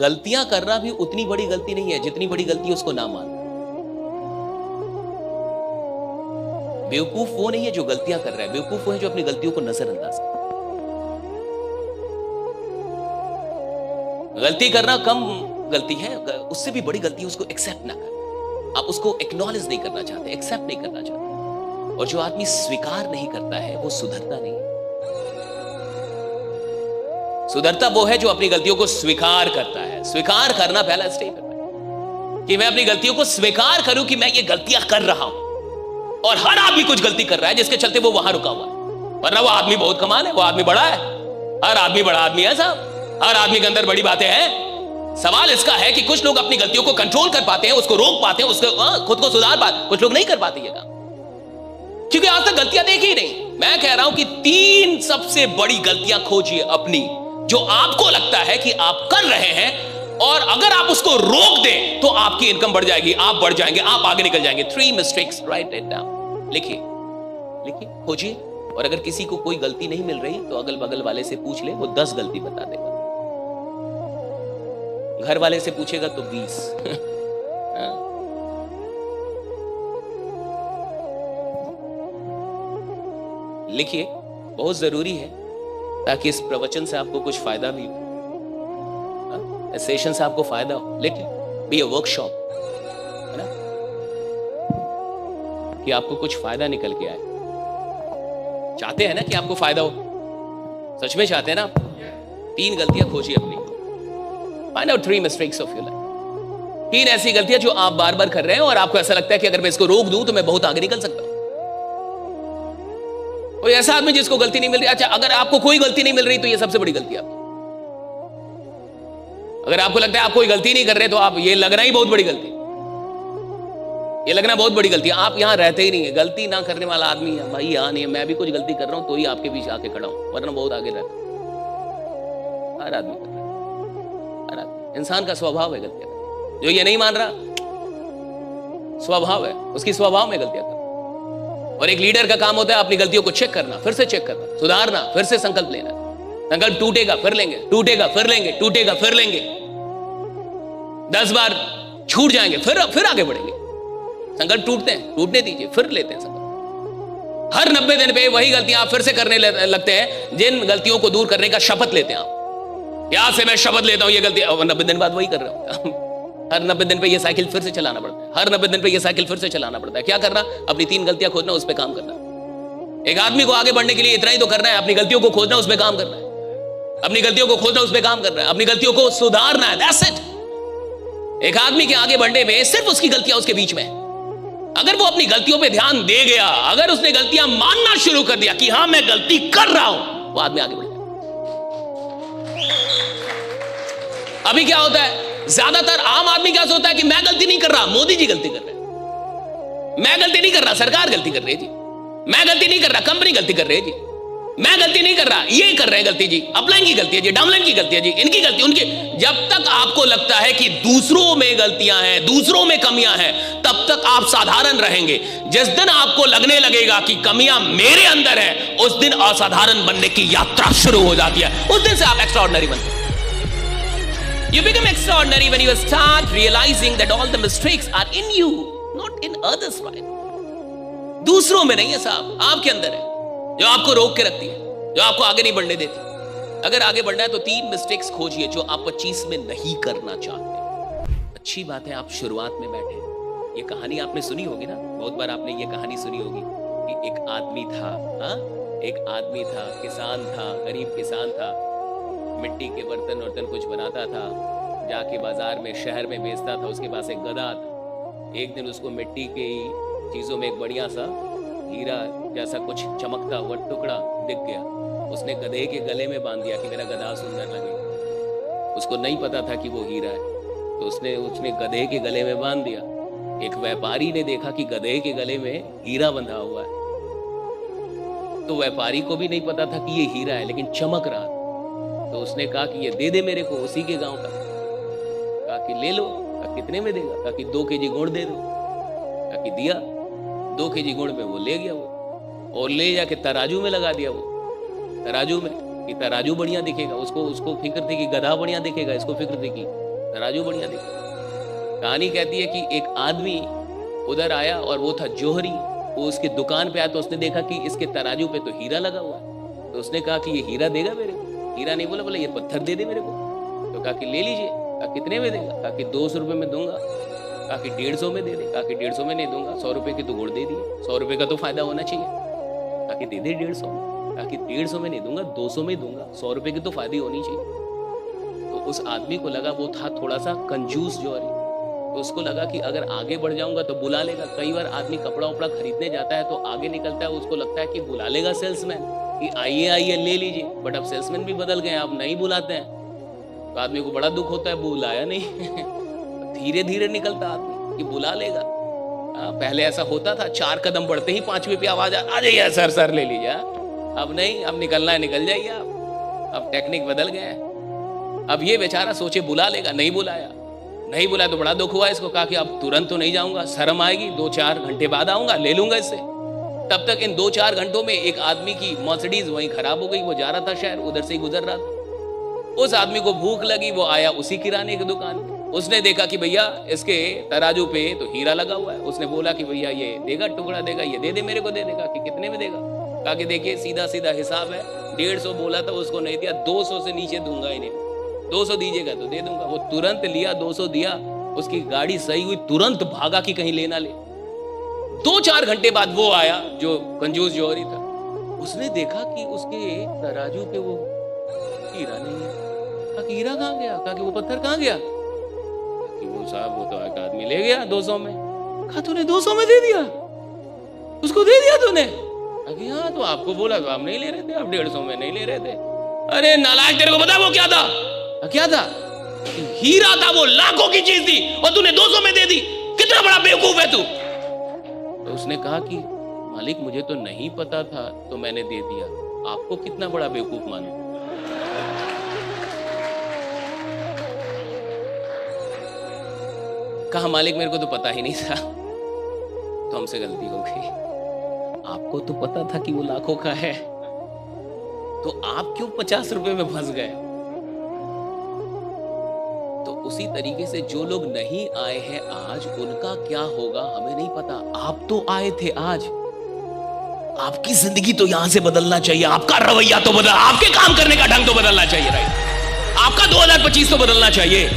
गलतियां करना भी उतनी बड़ी गलती नहीं है जितनी बड़ी गलती है उसको ना मानना। बेवकूफ वो नहीं है जो गलतियां कर रहा है, बेवकूफ वो है जो अपनी गलतियों को नजरअंदाज कर। गलती करना कम गलती है, उससे भी बड़ी गलती है उसको एक्सेप्ट ना करना। आप उसको एक्नॉलेज नहीं करना चाहते, एक्सेप्ट नहीं करना चाहते। और जो आदमी स्वीकार नहीं करता है वो सुधरता नहीं है। सुधरता वो है जो अपनी गलतियों को स्वीकार करता है। स्वीकार करना पहला स्टेप है कि मैं अपनी गलतियों को स्वीकार करूं कि मैं ये गलतियां कर रहा हूं। और हर आदमी कुछ गलती कर रहा है जिसके चलते वो वहां रुका हुआ है, वरना वो आदमी बहुत कमाल है, वो आदमी बड़ा है। हर आदमी बड़ा आदमी है साहब, हर आदमी के अंदर बड़ी बातें हैं। सवाल इसका है कि कुछ लोग अपनी गलतियों को कंट्रोल कर पाते हैं, उसको रोक पाते हैं, उसको खुद को सुधार पाते, कुछ लोग नहीं कर पाते ये काम, क्योंकि आज तक गलतियां देखी ही नहीं। मैं कह रहा हूं कि 3 सबसे बड़ी गलतियां खोजिए अपनी, जो आपको लगता है कि आप कर रहे हैं, और अगर आप उसको रोक दें तो आपकी इनकम बढ़ जाएगी, आप बढ़ जाएंगे, आप आगे निकल जाएंगे। 3 मिस्टेक्स, राइट इट डाउन, लिखिए लिखिए, खोजिए। और अगर किसी को कोई गलती नहीं मिल रही तो अगल बगल वाले से पूछ ले, वो 10 गलती बता देगा। घर वाले से पूछेगा तो 20। लिखिए, बहुत जरूरी है ताकि इस प्रवचन से आपको कुछ फायदा भी हो, इस सेशन से आपको फायदा हो। लेकिन बी अ वर्कशॉप, है ना, कि आपको कुछ फायदा निकल के आए। चाहते हैं ना कि आपको फायदा हो, सच में चाहते हैं ना? 3 गलतियां खोजिए अपनी। Find out 3 mistakes of your life. 3 ऐसी गलतियां जो आप बार बार कर रहे हैं और आपको ऐसा लगता है कि अगर मैं इसको रोक दूं तो मैं बहुत आगे निकल सकता हूं। कोई ऐसा आदमी जिसको गलती नहीं मिल रही, अच्छा अगर आपको कोई गलती नहीं मिल रही तो ये सबसे बड़ी गलती है आपकी। अगर आपको लगता है आप कोई गलती नहीं कर रहे तो आप, ये लगना ही बहुत बड़ी गलती, ये लगना बहुत बड़ी गलती है। आप यहां रहते ही नहीं है, गलती ना करने वाला आदमी है भाई यहां नहीं है। मैं भी कुछ गलती कर रहा हूं तो ही आपके बीच आके खड़ा हूं, वरना बहुत आगे रहता। हर आदमी कर रहा है, हर आदमी, इंसान का स्वभाव है गलतियां करना। जो ये नहीं मान रहा, स्वभाव है, उसकी स्वभाव में गलतियां करना। और एक लीडर का काम होता है अपनी गलतियों को चेक करना, फिर से चेक करना, सुधारना, फिर से संकल्प लेना। संकल्प टूटेगा फिर लेंगे, टूटेगा फिर लेंगे, टूटेगा फिर लेंगे, 10 बार छूट जाएंगे, फिर आगे बढ़ेंगे। संकल्प टूटते हैं, टूटने दीजिए, फिर लेते हैं संकल्प। हर 90 दिन पे वही गलतियां आप फिर से करने लगते हैं। जिन गलतियों को दूर करने का शपथ लेते हैं आप, यहां से मैं शपथ लेता हूं ये गलती, 90 दिन बाद वही कर रहा हूं। हर 90 दिन पे ये साइकिल फिर से चलाना पड़ता है, हर 90 दिन पे ये साइकिल फिर से चलाना पड़ता है। क्या करना? अपनी 3 गलतियां खोजना, उस पर काम करना। एक आदमी को आगे बढ़ने के लिए इतना ही तो करना है, अपनी गलतियों को खोजना, उस पर काम करना है। अपनी गलतियों को खोजना, उस पर काम करना है, अपनी गलतियों को सुधारना है। That's it. एक आदमी के आगे बढ़ने में सिर्फ उसकी गलतियां उसके बीच में है। अगर वो अपनी गलतियों पे ध्यान दे गया, अगर उसने गलतियां मानना शुरू कर दिया कि हां मैं गलती कर रहा हूं, वो आदमी आगे बढ़ गया। अभी क्या होता है, ज्यादातर आम आदमी क्या सोचता है कि मैं गलती नहीं कर रहा, मोदी जी गलती कर रहे हैं। मैं गलती नहीं कर रहा, सरकार गलती कर रही है जी। मैं गलती नहीं कर रहा, कंपनी गलती कर रही है जी। मैं गलती नहीं कर रहा, ये कर रहे हैं गलती जी, अपलाइन की गलती है जी, डाउनलाइन की गलती है जी, इनकी गलती, उनकी। जब तक आपको लगता है कि दूसरों में गलतियां हैं, दूसरों में कमियां हैं, तब तक आप साधारण रहेंगे। जिस दिन आपको लगने लगेगा कि कमियां मेरे अंदर है, उस दिन असाधारण बनने की यात्रा शुरू हो जाती है। उस दिन से आप एक्स्ट्राऑर्डिनरी बनते हैं। You become extraordinary when you start realizing that all the mistakes are in you, not in others, right? दूसरों में नहीं है साहब, आपके अंदर है, जो आपको रोक के रखती है, जो आपको आगे नहीं बढ़ने देती। अगर आगे बढ़ना है तो 3 मिस्टेक्स खोजिए जो आप 25 में नहीं करना चाहते। अच्छी बात है आप शुरुआत में बैठे। ये कहानी आपने सुनी होगी ना, बहुत बार आपने ये कहानी सुनी होगी कि एक आदमी था, एक आदमी था, किसान था, गरीब किसान था, मिट्टी के बर्तन वर्तन कुछ बनाता था, जाके बाजार में, शहर में बेचता था। उसके पास एक गधा था। एक दिन उसको मिट्टी की चीज़ों में एक बढ़िया सा हीरा जैसा कुछ चमकता हुआ टुकड़ा दिख गया। उसने गधे के गले में बांध दिया कि मेरा गधा सुंदर लगे। उसको नहीं पता था कि वो हीरा है, तो उसने गधे के गले में बांध दिया। एक व्यापारी ने देखा कि गधे के गले में हीरा बंधा हुआ है, तो व्यापारी को भी नहीं पता था कि ये हीरा है, लेकिन चमक रहा था। तो उसने कहा कि ये दे दे मेरे को, उसी के गांव का। कहा कि ले लो। कहा कितने में देगा? कहा कि 2 केजी गुड़ दे दो। कहा कि दिया। 2 केजी गुड़ में वो ले गया वो, और ले जाके तराजू में लगा दिया। वो तराजू में कि तराजू बढ़िया दिखेगा, उसको फिक्र थी कि गधा बढ़िया दिखेगा, इसको फिक्र थी कि तराजू बढ़िया दिख रहा है। कहानी कहती है कि एक आदमी उधर आया और वो था जौहरी। वो उसकी दुकान पे आया तो उसने देखा कि इसके तराजू पे तो हीरा लगा हुआ है। तो उसने कहा कि ये हीरा देगा मेरे को? हीरा नहीं बोला, बोला ये पत्थर दे दे मेरे को। तो कहा कि ले लीजिए। कहा कितने में देगा? कहा कि 200 रुपये में दूंगा। कहा कि 150 में दे दे। कहा कि 150 में नहीं दूंगा, 100 रुपये की तो गुड़ दे दिए, 100 रुपये का तो फायदा होना चाहिए। कहा कि दे दे 150 में। कहा कि 150 में नहीं दूंगा, 200 में दूंगा, 100 रुपये की तो फायदा होनी चाहिए। तो उस आदमी को लगा, वो था थोड़ा सा कंजूस जौहरी, तो उसको लगा कि अगर आगे बढ़ जाऊंगा तो बुला लेगा। कई बार आदमी कपड़ा उपड़ा खरीदने जाता है तो आगे निकलता है, उसको लगता है कि बुला लेगा सेल्समैन कि आइए आइए ले लीजिए। बट अब सेल्समैन भी बदल गए, आप नहीं बुलाते हैं तो आदमी को बड़ा दुख होता है, बुलाया नहीं। धीरे धीरे निकलता आदमी कि बुला लेगा। पहले ऐसा होता था, 4 कदम बढ़ते ही 5वें पे आवाज आ जाइए सर सर ले लीजिए। अब नहीं, अब निकलना है निकल जाइए आप। अब टेक्निक बदल गया है। अब ये बेचारा सोचे बुला लेगा, नहीं बुलाया। नहीं बुलाया तो बड़ा दुख हुआ इसको। कहा कि अब तुरंत तो नहीं जाऊंगा, शर्म आएगी, 2-4 घंटे बाद आऊंगा, ले लूंगा इससे। तब तक इन 2-4 घंटों में एक आदमी की मर्सिडीज वहीं खराब हो गई। वो जा रहा था शहर, उधर से ही गुजर रहा था। उस आदमी को भूख लगी, वो आया उसी किराने की दुकान पे। उसने देखा कि भैया इसके तराजू पे तो हीरा लगा हुआ है। उसने बोला कि भैया ये देगा, टुकड़ा देगा, ये दे दे मेरे को, दे देगा। कि कितने में देगा? कहा कि देखिए सीधा सीधा हिसाब है, 150 बोला था, उसको नहीं दिया, 200 से नीचे दूंगा ही नहीं। 200 दीजिएगा तो दे दूंगा। वो तुरंत लिया, 200 दिया, उसकी गाड़ी सही हुई, तुरंत भागा कि कहीं लेना ले। 2-4 घंटे बाद वो आया जो कंजूस जौहरी था। उसने देखा कि उसके तराजू पे वो हीरा नहीं है। कहा कि हीरा कहाँ गया? कहा कि वो पत्थर कहाँ गया? कि वो साहब वो तो एक आदमी ले गया 200 में। कहा तूने 200 में दे दिया? उसको दे दिया तूने? कहा कि हाँ, तो आपको बोला तो आप नहीं ले रहे थे, आप 150 में नहीं ले रहे थे। अरे नालायक, तेरे को पता वो क्या था? क्या था? हीरा था, वो लाखों की चीज थी और तूने 200 में दे दी। कितना बड़ा बेवकूफ है तू। तो उसने कहा कि मालिक मुझे तो नहीं पता था तो मैंने दे दिया, आपको कितना बड़ा बेवकूफ मानूं? कहा मालिक मेरे को तो पता ही नहीं था, तो हमसे गलती हो गई। आपको तो पता था कि वो लाखों का है, तो आप क्यों 50 रुपए में फंस गए? तो उसी तरीके से जो लोग नहीं आए हैं आज, उनका क्या होगा हमें नहीं पता। आप तो आए थे आज, आपकी जिंदगी तो यहां से बदलना चाहिए, आपका रवैया तो बदल, आपके काम करने का ढंग तो बदलना चाहिए, राइट? आपका 2025 तो बदलना चाहिए,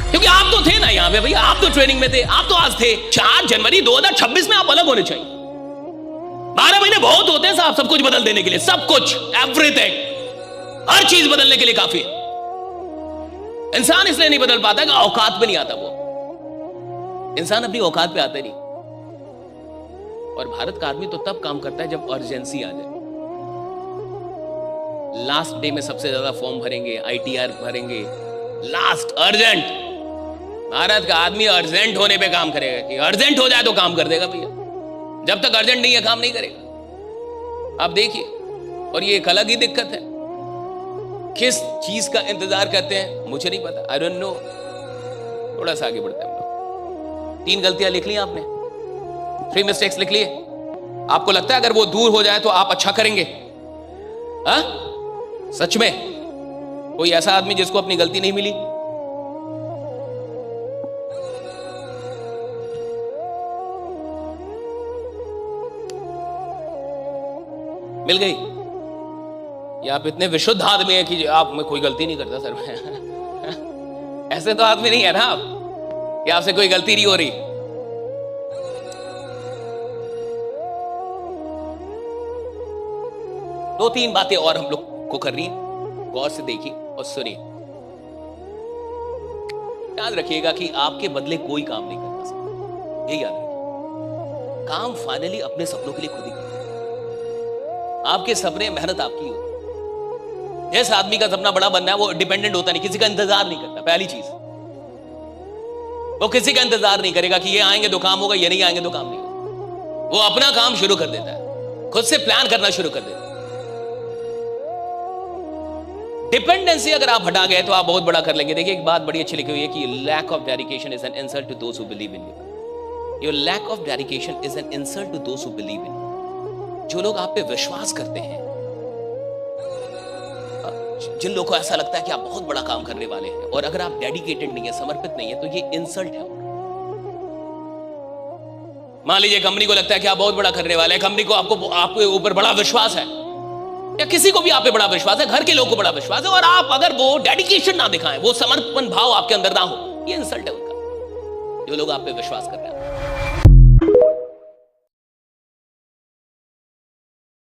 क्योंकि आप तो थे ना यहां पे भैया, आप तो ट्रेनिंग में थे, आप तो आज थे। 4 जनवरी 2026 में आप अलग होने चाहिए। 12 महीने बहुत होते हैं साहब सब कुछ बदल देने के लिए, सब कुछ, एवरीथिंग, हर चीज बदलने के लिए काफी है। इंसान इसलिए नहीं बदल पाता कि औकात पे नहीं आता। वो इंसान अपनी औकात पे आता नहीं। और भारत का आदमी तो तब काम करता है जब अर्जेंसी आ जाए। लास्ट डे में सबसे ज्यादा फॉर्म भरेंगे, ITR भरेंगे, लास्ट अर्जेंट। भारत का आदमी अर्जेंट होने पे काम करेगा, कि अर्जेंट हो जाए तो काम कर देगा भैया। जब तक अर्जेंट नहीं है काम नहीं करेगा। आप देखिए, और ये एक अलग ही दिक्कत है। किस चीज का इंतजार करते हैं मुझे नहीं पता, आई डोंट नो। थोड़ा सा आगे बढ़ते हैं हम लोग। 3 गलतियां लिख ली आपने, 3 मिस्टेक्स लिख लिए। आपको लगता है अगर वो दूर हो जाए तो आप अच्छा करेंगे? हाँ, सच में कोई ऐसा आदमी जिसको अपनी गलती नहीं मिली? मिल गई? या आप इतने विशुद्ध आदमी है कि आप में कोई गलती नहीं करता सर में? ऐसे तो आदमी नहीं है ना आप कि आपसे कोई गलती नहीं हो रही। दो तीन बातें और हम लोग को करनी है, गौर से देखिए और सुनिए। याद रखिएगा कि आपके बदले कोई काम नहीं करता सर, ये याद रखिए। काम फाइनली अपने सपनों के लिए खुद ही करता है। आपके सपने, मेहनत आपकी हो। जिस आदमी का सपना बड़ा बनना है वो डिपेंडेंट होता नहीं, किसी का इंतजार नहीं करता। पहली चीज, वो किसी का इंतजार नहीं करेगा कि ये आएंगे तो काम होगा, ये नहीं आएंगे तो काम नहीं होगा। वो अपना काम शुरू कर देता है, खुद से प्लान करना शुरू कर देता है। डिपेंडेंसी अगर आप हटा गए तो आप बहुत बड़ा कर लेंगे। देखिए एक बात बड़ी अच्छी लिखी हुई है कि lack of dedication is an insult to those who believe in you. Your lack of dedication is an insult to those who believe in you. जो लोग आप पे विश्वास करते हैं, जिन लोगों को ऐसा लगता है कि आप बहुत बड़ा काम करने वाले हैं और अगर आप डेडिकेटेड नहीं है, समर्पित नहीं है, तो ये इंसल्ट है उनका। मान लीजिए कंपनी को लगता है कि आप बहुत बड़ा करने वाले हैं, कंपनी को आपके ऊपर बड़ा विश्वास है, या किसी को भी आप पे बड़ा विश्वास है, घर के लोगों को बड़ा विश्वास है, और आप अगर वो डेडिकेशन ना दिखाएं, वो समर्पण भाव आपके अंदर ना हो, ये इंसल्ट है उनका, जो लोग आप पे विश्वास कर रहे हैं।